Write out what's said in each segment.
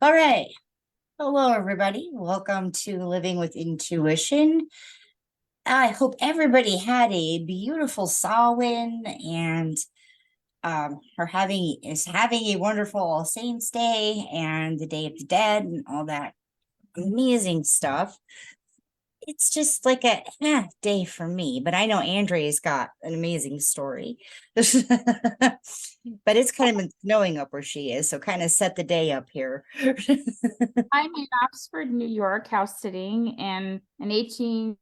All right. Hello, everybody. Welcome to Living with Intuition. I hope everybody had a beautiful Samhain and is having a wonderful All Saints Day and the Day of the Dead and all that amazing stuff. It's just like a day for me, but I know Andrea's got an amazing story. But it's kind of been snowing up where she is, so kind of set the day up here. I'm in Oxford, New York, house sitting in an 1800s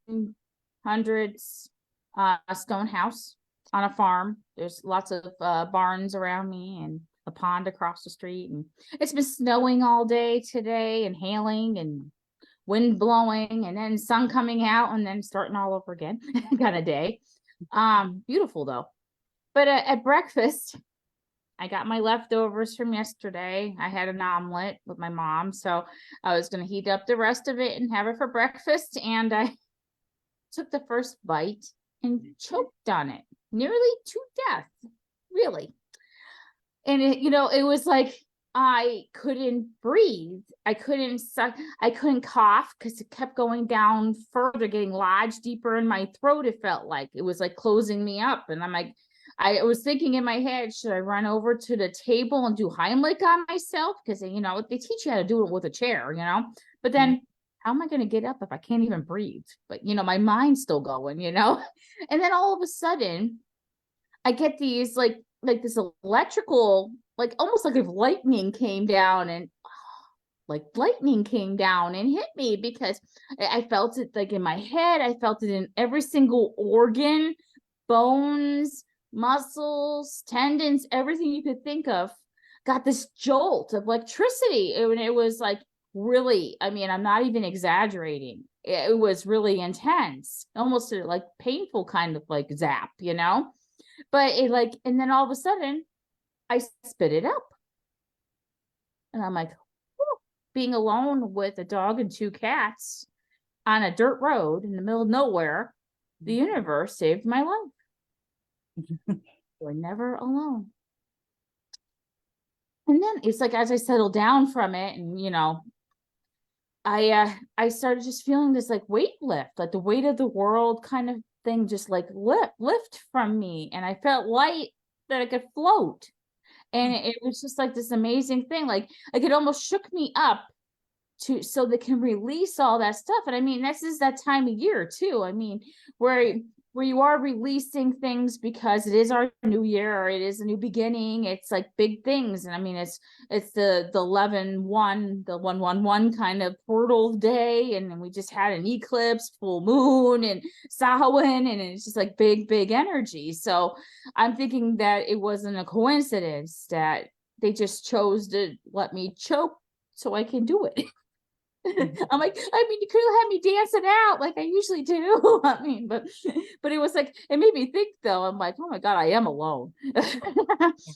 stone house on a farm. There's lots of barns around me and a pond across the street. And it's been snowing all day today and hailing and wind blowing and then sun coming out and then starting all over again kind of day. Beautiful though. But at breakfast, I got my leftovers from yesterday. I had an omelet with my mom, so I was going to heat up the rest of it and have it for breakfast. And I took the first bite and choked on it, nearly to death, really. And it was like I couldn't breathe. I couldn't suck. I couldn't cough because it kept going down further, getting lodged deeper in my throat. It felt like it was like closing me up, and I'm like, I was thinking in my head, should I run over to the table and do Heimlich on myself? Because, they teach you how to do it with a chair, but then how am I going to get up if I can't even breathe? But, my mind's still going, and then all of a sudden I get these like this electrical, like almost like if lightning came down and hit me because I felt it like in my head. I felt it in every single organ, bones, muscles, tendons, everything you could think of. Got this jolt of electricity. It was like really, I'm not even exaggerating. It was really intense, almost a like painful kind of like zap, but and then all of a sudden I spit it up and I'm like, being alone with a dog and two cats on a dirt road in the middle of nowhere, the universe saved my life. You're never alone. And then it's like as I settled down from it, and I started just feeling this like weight lift, like the weight of the world kind of thing, just like lift from me, and I felt light that I could float. And it was just like this amazing thing, like it almost shook me up so they can release all that stuff. And this is that time of year too. Where you are releasing things because it is our new year, or it is a new beginning. It's like big things. And it's the 11-1, the 111 kind of portal day. And we just had an eclipse, full moon, and Samhain, and it's just like big energy. So I'm thinking that it wasn't a coincidence that they just chose to let me choke so I can do it. I'm like, you could have had me dancing out like I usually do. But it was like, it made me think though. I'm like, oh my God, I am alone.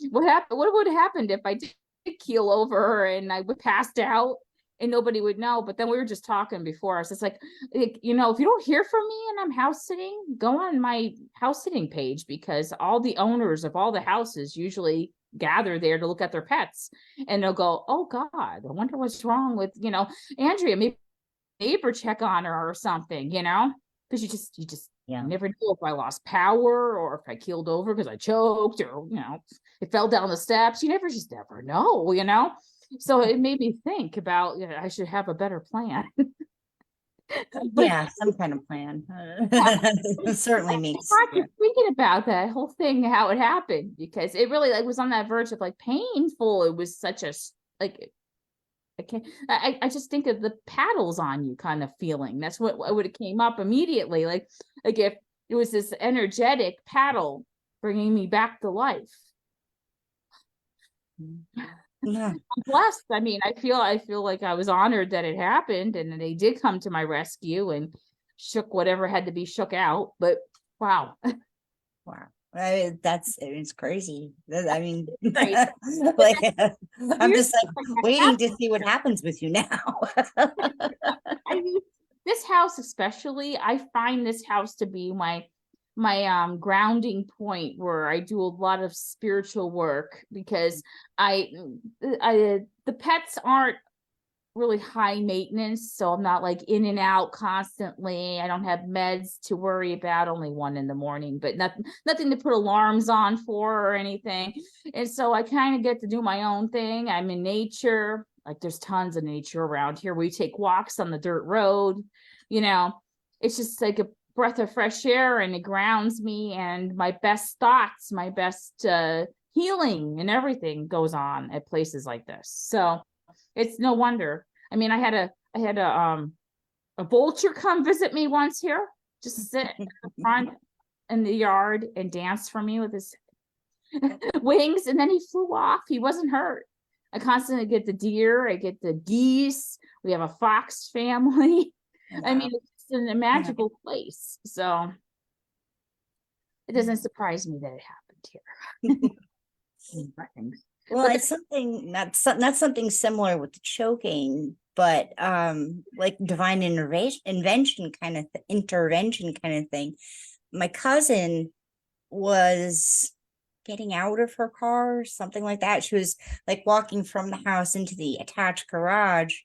What would have happened if I did keel over and I would passed out and nobody would know? But then we were just talking before. So it's like, if you don't hear from me and I'm house sitting, go on my house sitting page, because all the owners of all the houses usually gather there to look at their pets, and they'll go, oh God, I wonder what's wrong with Andrea, maybe neighbor check on her or something, because you just never know if I lost power or if I keeled over because I choked, or it fell down the steps. You just never know. So it made me think about, I should have a better plan. Yeah, some kind of plan. Certainly makes. Thinking about that whole thing, how it happened, because it really was on that verge of painful. It was such a I just think of the paddles on you kind of feeling. That's what would have came up immediately. Like if it was this energetic paddle bringing me back to life. Yeah. I'm blessed. I feel like I was honored that it happened, and they did come to my rescue and shook whatever had to be shook out. But wow. It's crazy. Crazy. I'm just waiting to see what happens with you now. This house especially, I find this house to be my grounding point, where I do a lot of spiritual work, because the pets aren't really high maintenance, so I'm not like in and out constantly. I don't have meds to worry about, only one in the morning, but nothing to put alarms on for or anything. And so I kind of get to do my own thing. I'm in nature. Like there's tons of nature around here. We take walks on the dirt road, you know. It's just like a breath of fresh air, and it grounds me, and my best thoughts, my best healing and everything goes on at places like this. So it's no wonder. I mean, I had a vulture come visit me once here, just sit in the front in the yard and dance for me with his wings, and then he flew off. He wasn't hurt. I constantly get the deer, I get the geese. We have a fox family. I mean, it's in a magical place. So it doesn't surprise me that it happened here. Well, it's something not something similar with the choking, but like divine intervention kind of intervention kind of thing. My cousin was getting out of her car, something like that. She was like walking from the house into the attached garage,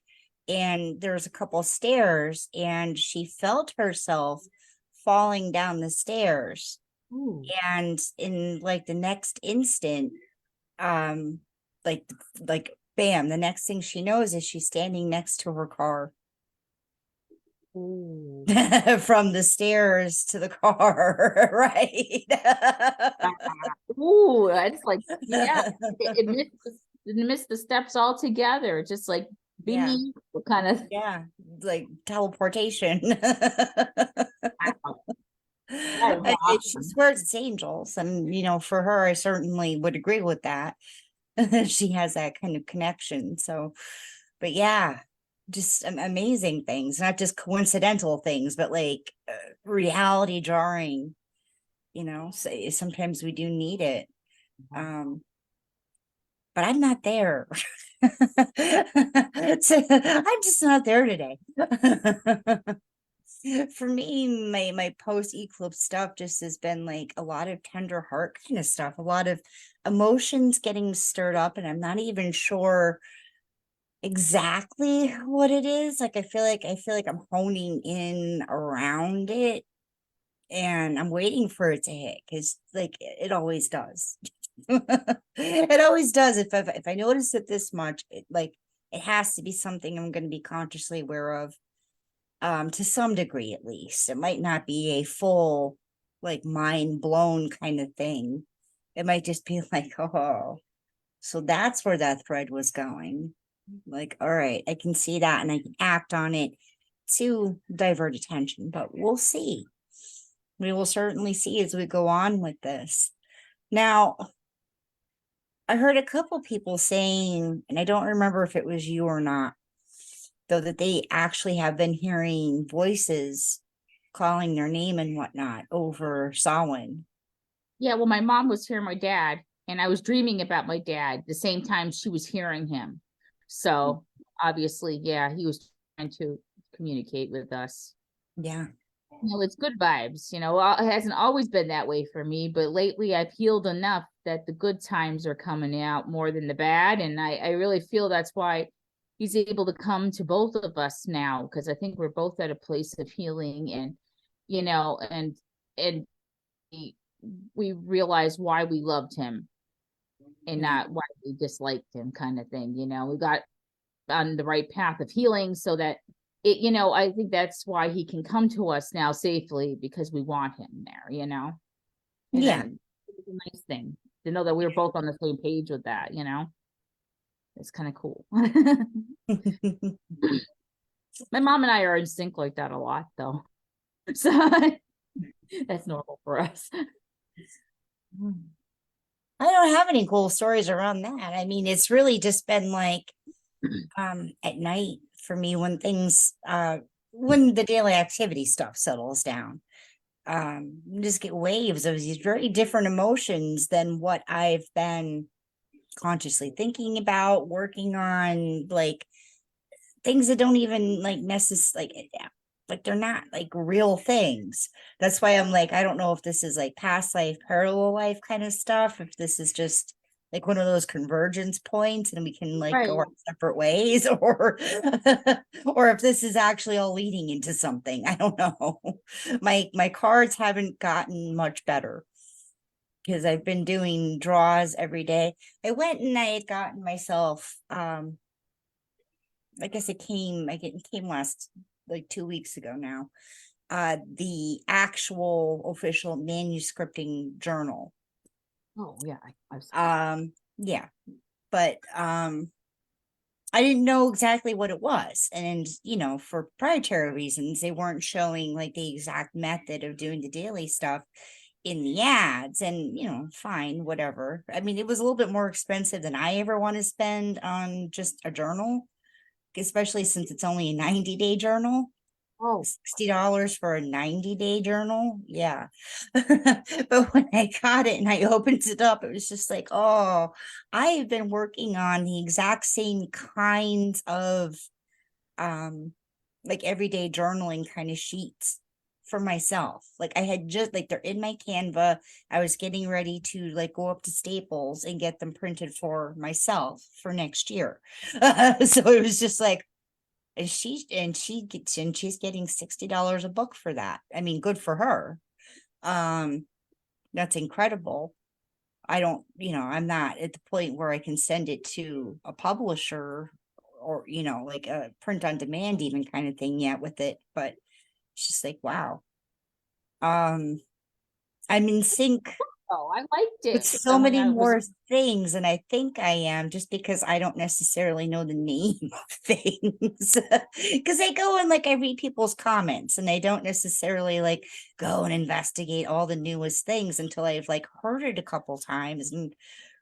and there was a couple of stairs, and she felt herself falling down the stairs. Ooh. And in like the next instant, um like bam, the next thing she knows is she's standing next to her car. Ooh. From the stairs to the car. Right. Ooh, it's like, yeah, it missed the steps altogether. Just like Yeah. beneath, kind of. Yeah, like teleportation. Wow. That is She awesome. swears it's angels, and for her, I certainly would agree with that. She has that kind of connection. So, but yeah, just amazing things, not just coincidental things, but like reality jarring. So sometimes we do need it. But I'm not there. So, I'm just not there today. For me, my post eclipse stuff just has been like a lot of tender heart kind of stuff, a lot of emotions getting stirred up, and I'm not even sure exactly what it is. Like I feel like I'm honing in around it, and I'm waiting for it to hit, because like it always does. It always does. If I notice it this much, it has to be something I'm going to be consciously aware of, to some degree at least. It might not be a full, like, mind blown kind of thing. It might just be like, oh, so that's where that thread was going. Like, all right, I can see that, and I can act on it to divert attention, but we'll see. We will certainly see as we go on with this. Now, I heard a couple people saying, and I don't remember if it was you or not, though, that they actually have been hearing voices calling their name and whatnot over Samhain. Yeah, well, my mom was hearing my dad, and I was dreaming about my dad the same time she was hearing him. So obviously, yeah, he was trying to communicate with us. Yeah. It's good vibes. It hasn't always been that way for me, but lately I've healed enough that the good times are coming out more than the bad. And I really feel that's why he's able to come to both of us now, because I think we're both at a place of healing, and and we realize why we loved him and not why we disliked him, kind of thing. We got on the right path of healing, so that I think that's why he can come to us now safely, because we want him there. And Yeah. it's a nice thing to know that we were both on the same page with that. It's kind of cool. My mom and I are in sync like that a lot, though. So that's normal for us. I don't have any cool stories around that. I mean, it's really just been like at night for me, when things when the daily activity stuff settles down. You just get waves of these very different emotions than what I've been consciously thinking about, working on, like things that don't even like necessarily like they're not like real things. That's why I'm like, I don't know if this is like past life, parallel life kind of stuff, if this is just like one of those convergence points and we can like Right. go our separate ways, or or if this is actually all leading into something. I don't know. My cards haven't gotten much better because I've been doing draws every day. I went and I had gotten myself I guess it came last like 2 weeks ago now. The actual official manuscripting journal. Oh yeah, I've seen Yeah, but I didn't know exactly what it was, and for proprietary reasons they weren't showing like the exact method of doing the daily stuff in the ads. And fine, whatever. I mean, it was a little bit more expensive than I ever want to spend on just a journal, especially since it's only a 90-day journal. Oh, $60 for a 90-day journal. Yeah. But when I got it and I opened it up, it was just like, oh, I have been working on the exact same kinds of like everyday journaling kind of sheets for myself. Like I had just like they're in my Canva. I was getting ready to like go up to Staples and get them printed for myself for next year. So it was just like, and she's getting $60 a book for that. I mean, good for her. That's incredible. I don't, I'm not at the point where I can send it to a publisher or, like a print on demand even kind of thing yet with it, but it's just like, wow. I'm in sync oh, I liked with it. so I mean, many I was more things, and I think I am, just because I don't necessarily know the name of things. Because I go and like I read people's comments and I don't necessarily like go and investigate all the newest things until I've like heard it a couple times and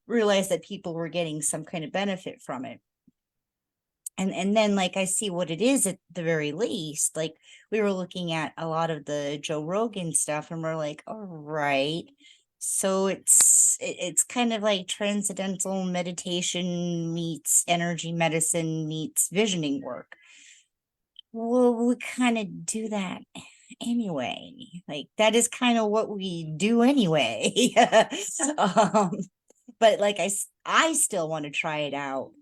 realized that people were getting some kind of benefit from it. And then like I see what it is at the very least. Like we were looking at a lot of the Joe Rogan stuff and we're like, all right. So it's kind of like transcendental meditation meets energy medicine meets visioning work. Well, we kind of do that anyway. Like that is kind of what we do anyway. um, but like I still want to try it out,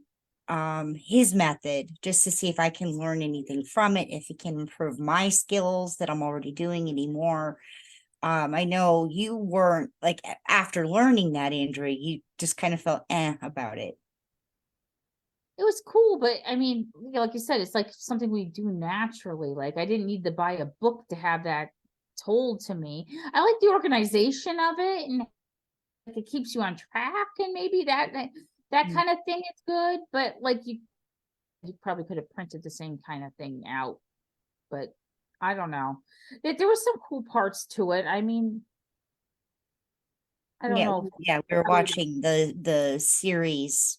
his method, just to see if I can learn anything from it, if it can improve my skills that I'm already doing anymore. I know you weren't like after learning that, Andrea, you just kind of felt about it. it was cool, but I mean, like you said, it's like something we do naturally. Like I didn't need to buy a book to have that told to me. I like the organization of it, and like, it keeps you on track, and maybe that Mm. kind of thing is good. But like you probably could have printed the same kind of thing out, but I don't know. There was some cool parts to it. I mean, I don't Yeah, know yeah, we were watching the series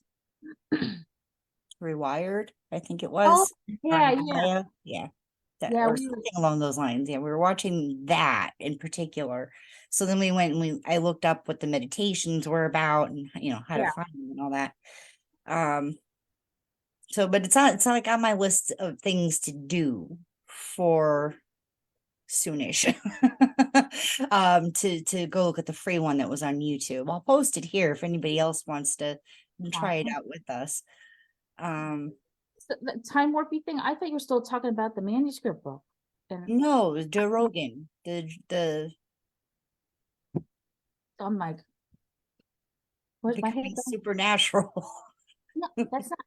Rewired, I think it Oh, was, yeah, on yeah, Gaia. Yeah, that yeah. or We were, something along those lines. Yeah, we were watching that in particular. So then we went and I looked up what the meditations were about and how to yeah. find them and all that. Um, so but it's not like on my list of things to do for soonish. To go look at the free one that was on YouTube. I'll post it here if anybody else wants to try it out with us. Um, The time warpy thing. I thought you were still talking about the manuscript book. And no, it was Joe Rogan. The I'm like, where's my head Becoming going? Supernatural. No, that's not.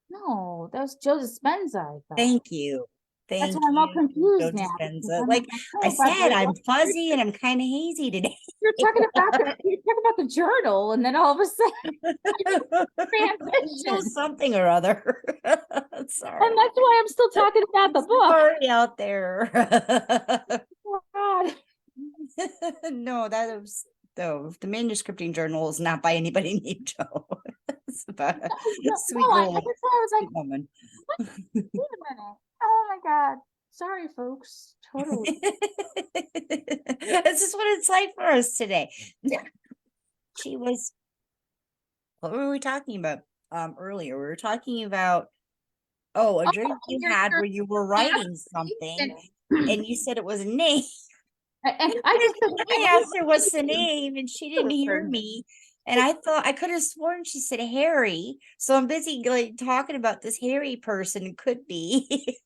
No, that was Joe Dispenza. I thought. Thank you. That's Thank why I'm all you, Joe confused now because Dispenza. I'm Like like, I oh, but said, I'm fuzzy and I'm kind of hazy today. you're talking about the journal, and then all of a sudden Show transition. something or other. And Sorry. that's why I'm still talking about the book. Sorry out there. Oh, God. No, that was though the manuscripting journal is not by anybody named Joe. It's about a No, sweet no, little that's why I was like, sweet woman. what? Wait a minute. Oh my God. Sorry, folks. Totally. This is what it's like for us today. She was, what were we talking about earlier? We were talking about, oh, a Oh, dream you you're, had you're where you were writing something asking. and you said it was a name. And I just said, I asked her what's the name and she didn't hear me. And I thought I could have sworn she said Harry. So I'm busy like talking about this hairy person. It could be.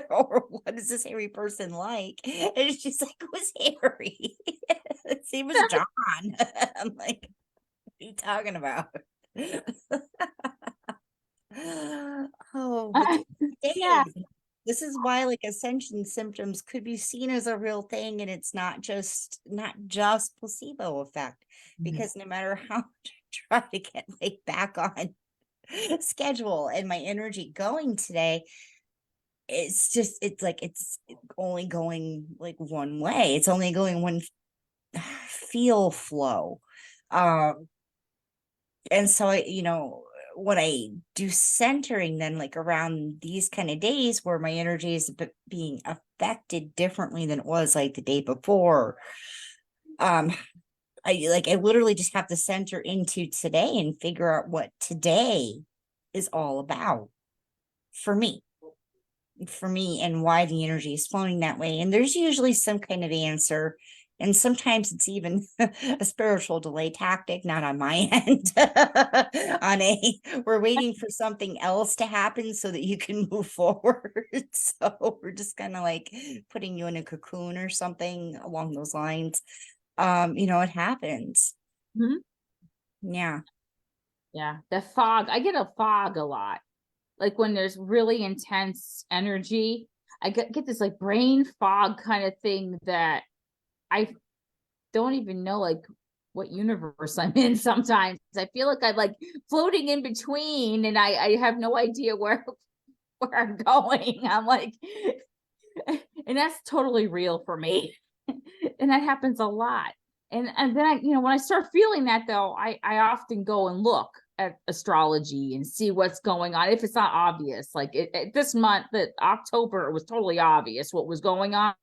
Or what is this hairy person like? And she's like, who's Harry? His name was John. I'm like, what are you talking about? Oh, but Yeah. days. This is why like ascension symptoms could be seen as a real thing, and it's not just placebo effect, because no matter how much I try to get like back on schedule and my energy going today, it's only going like one way. It's only going one feel flow. Um and so when I do centering, then like around these kind of days where my energy is being affected differently than it was like the day before, um I literally just have to center into today and figure out what today is all about for me, and why the energy is flowing that way. And there's usually some kind of answer. And sometimes it's even a spiritual delay tactic, not on my end. We're waiting for something else to happen so that you can move forward. So we're just kind of like putting you in a cocoon or something along those lines. It happens. Mhm. Yeah. Yeah. The fog. I get a fog a lot. Like when there's really intense energy, I get this like brain fog kind of thing that I don't even know like what universe I'm in sometimes. I feel like I'm like floating in between and I have no idea where I'm going. I'm like, and that's totally real for me. And that happens a lot. And then when I start feeling that though, I often go and look at astrology and see what's going on if it's not obvious. Like this month, that October, it was totally obvious what was going on.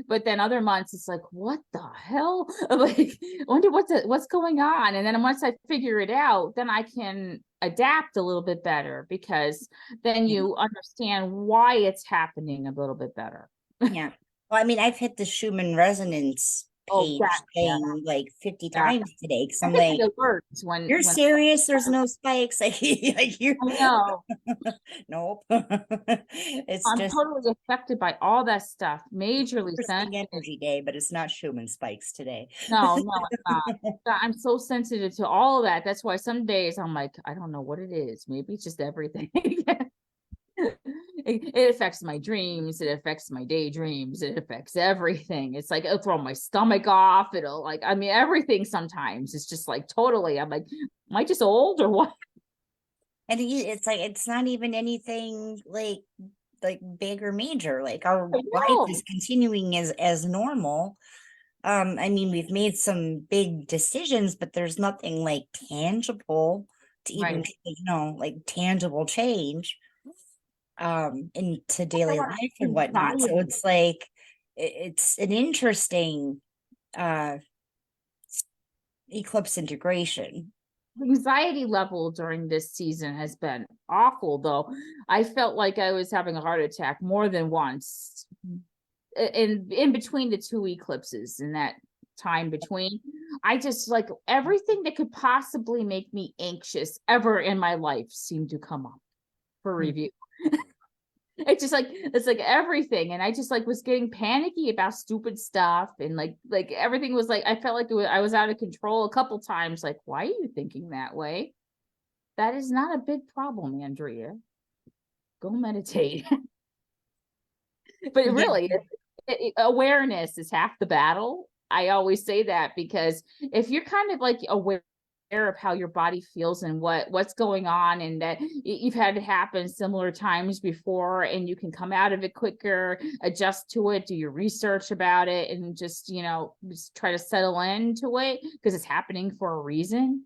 But then other months, it's like, what the hell? Like, I wonder what's going on. And then once I figure it out, then I can adapt a little bit better, because then Yeah. you understand why it's happening a little bit better. Yeah. Well, I mean, I've hit the Schumann resonance Oh, page that, yeah, thing like 50 yeah. times today, because I I'm get like, the alerts you're when serious? There's no spikes. You're I know nope. It's I'm just totally affected by all that stuff, majorly interesting sensitive. energy day, but it's not Schumann spikes today. No, no, it's not. Yeah, I'm so sensitive to all of that. That's why some days I'm like, I don't know what it is. Maybe it's just everything. It affects my dreams. It affects my daydreams. It affects everything. It's like it'll throw my stomach off. It'll like, I mean, everything sometimes. It's just like totally. I'm like, am I just old or what? And it's like it's not even anything like big or major. Like our I life know. is continuing as normal. I mean, we've made some big decisions, but there's nothing like tangible to even, Right. like tangible change into daily life and whatnot. So Anxiety. it's like it's an interesting uh eclipse integration. Anxiety level during this season has been awful, though. I felt like I was having a heart attack more than once in between the two eclipses. In that time between, I just like everything that could possibly make me anxious ever in my life seemed to come up for Hmm. review. It's like everything, and I just like was getting panicky about stupid stuff, and like everything was like I felt like I was out of control a couple times. Like, why are you thinking that way? That is not a big problem, Andrea. Go meditate. But it Yeah. really, awareness is half the battle. I always say that, because if you're kind of like aware of how your body feels and what's going on, and that you've had it happen similar times before, and you can come out of it quicker, adjust to it, do your research about it, and just try to settle into it because it's happening for a reason.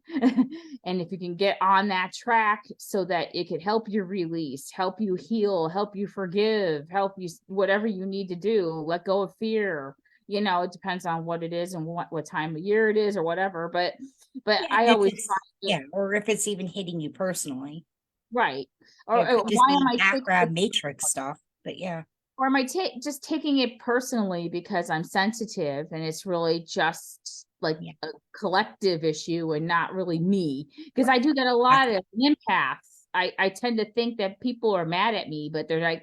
And if you can get on that track so that it could help you release, help you heal, help you forgive, help you whatever you need to do, let go of fear. It depends on what it is and what time of year it is or whatever. But Yeah, I if always it's find it or if it's even hitting you personally. right. Yeah, Or, it could just why am be I taking it, background matrix stuff. But yeah. or am I just taking it personally because I'm sensitive, and it's really just like Yeah. a collective issue and not really me. Because I do that a lot of empaths. I tend to think that people are mad at me, but they're like,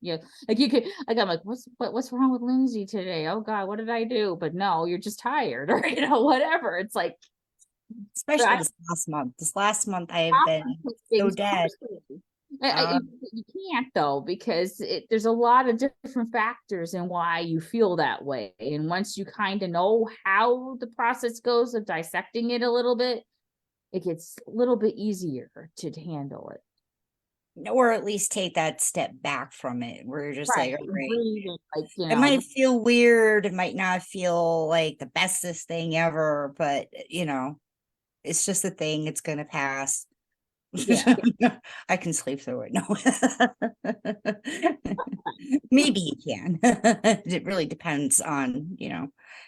you know, like you could, like, I'm like, what's wrong with Lindsay today? Oh God, what did I do? But no, you're just tired, or you know, whatever. It's like, but Especially I this last month. This last month I have been take so things dead. personally. Um, You can't though, because there's a lot of different factors in why you feel that way. And once you kind of know how the process goes of dissecting it a little bit, it gets a little bit easier to handle it. or at least take that step back from it where you're just like, Right. all right, Breathing, like, you it know, might feel weird, it might not feel like the bestest thing ever, but it's just a thing, it's gonna pass. yeah. I can sleep through it. No. Maybe you can. It really depends on,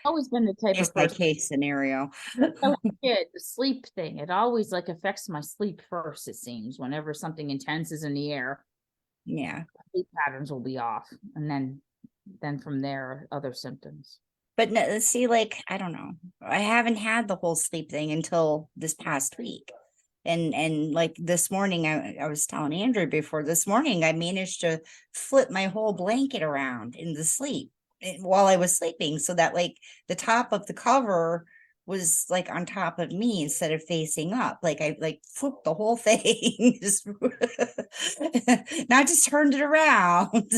Always been the type case of by person. case scenario. I was a kid, the sleep thing, it always like affects my sleep first, it seems. Whenever something intense is in the air, Yeah. sleep patterns will be off. And then from there, other symptoms. But no, see, like, I don't know. I haven't had the whole sleep thing until this past week. And like this morning, I was telling Andrew before this morning, I managed to flip my whole blanket around in the sleep while I was sleeping, so that like the top of the cover was like on top of me instead of facing up. Like I like flipped the whole thing, just not just turned it around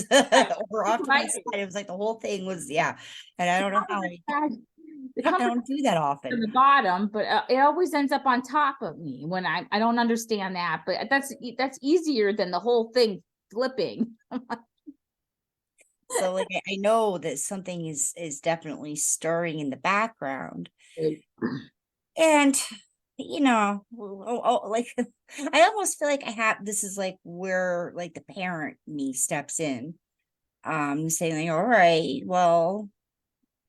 or off to my Right. side. It was like the whole thing was, yeah. And I don't know how The I comfort don't do that on often. the bottom, but it always ends up on top of me when I don't understand that, but that's easier than the whole thing flipping. So like I know that something is definitely stirring in the background. And like I almost feel like I have this is like where like the parent me steps in. Saying like, all right, well,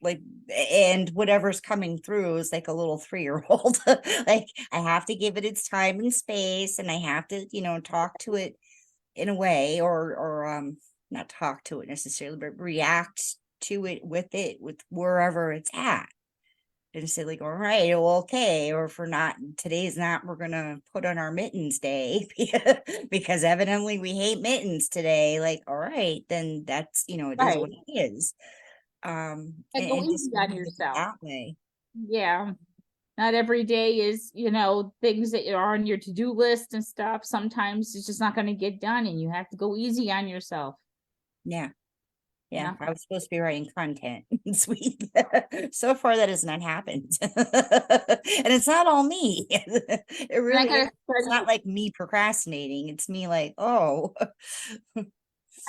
like, and whatever's coming through is like a little 3-year-old. Like I have to give it its time and space, and I have to, talk to it in a way, or not talk to it necessarily, but react to it with wherever it's at, and say like, all right, well, okay, or if we're not, today's not, we're gonna put on our mittens day because evidently we hate mittens today. Like, all right, then that's, it is Right. what it is. And go And just easy on leave it yourself. that way. Yeah. Not every day is, things that are on your to-do list and stuff. Sometimes it's just not going to get done and you have to go easy on yourself. Yeah. Yeah, Not I was supposed to be writing content this week. So far, that has not happened. And it's not all me. It and I really is. gotta It's not study. like me procrastinating. It's me like, oh,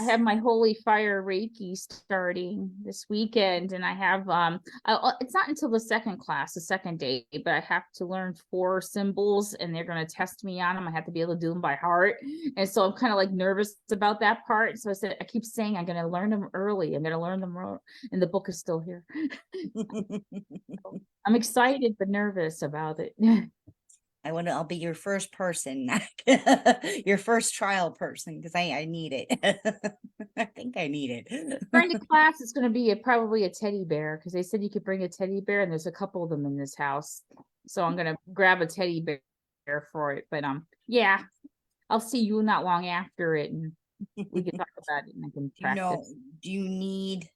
I have my Holy Fire Reiki starting this weekend, and I have it's not until the second class, the second day, but I have to learn 4 symbols, and they're going to test me on them. I have to be able to do them by heart, and so I'm kind of like nervous about that part. So I keep saying I'm going to learn them early. I'm going to learn them early, and the book is still here. I'm excited but nervous about it. I'll be your first person, your first trial person, because I need it. I think I need it. During the class, it's going to be probably a teddy bear because they said you could bring a teddy bear, and there's a couple of them in this house. So I'm going to grab a teddy bear for it. But yeah, I'll see you not long after it, and we can talk about it, and I can practice. Do you need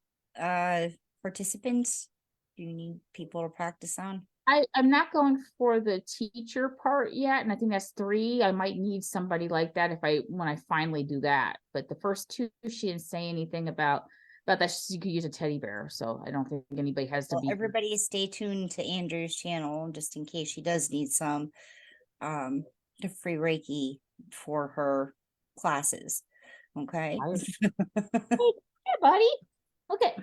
participants? Do you need people to practice on? I'm not going for the teacher part yet, and I think that's 3. I might need somebody like that when I finally do that. But the first 2, she didn't say anything about that. You could use a teddy bear, so I don't think anybody has to Well, be. everybody stay tuned to Andrew's channel just in case she does need some the free Reiki for her classes. Okay. Hey, buddy, look at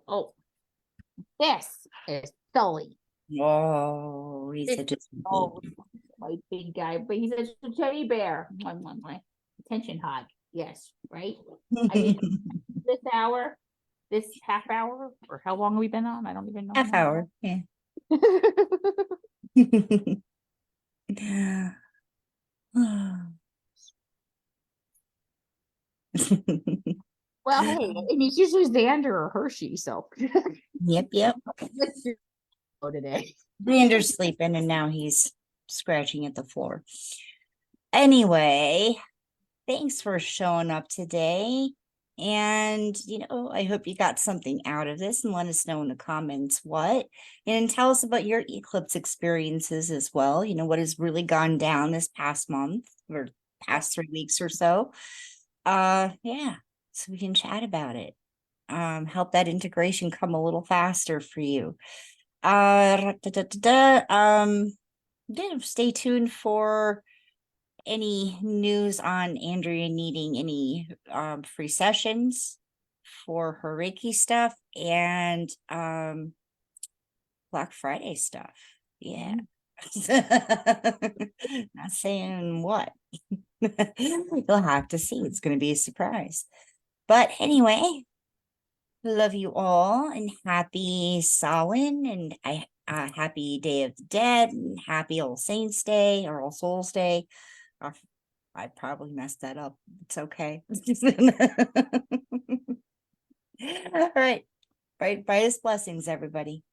oh, this is Sully. Oh, he's This such a oh, sweetie. my big guy, but he's a teddy bear. My attention hog. Yes, right. I need this hour, this half hour, or how long have we been on? I don't even know. Half hour. Yeah. Well, hey, I mean, it's usually Xander or Hershey, so Yep, yep. today. Xander's sleeping and now he's scratching at the floor. Anyway, thanks for showing up today. And, I hope you got something out of this, and let us know in the comments what. And tell us about your eclipse experiences as well. What has really gone down this past month or past 3 weeks or so. Yeah, so we can chat about it. Help that integration come a little faster for you. Yeah, stay tuned for any news on Andrea needing any free sessions for her Reiki stuff and Black Friday stuff. Yeah. Not saying what. You'll have to see. It's going to be a surprise. But anyway, love you all and happy Samhain and happy Day of the Dead and happy All Saints Day or All Souls Day. I probably messed that up. It's okay. All right. Brightest blessings, everybody.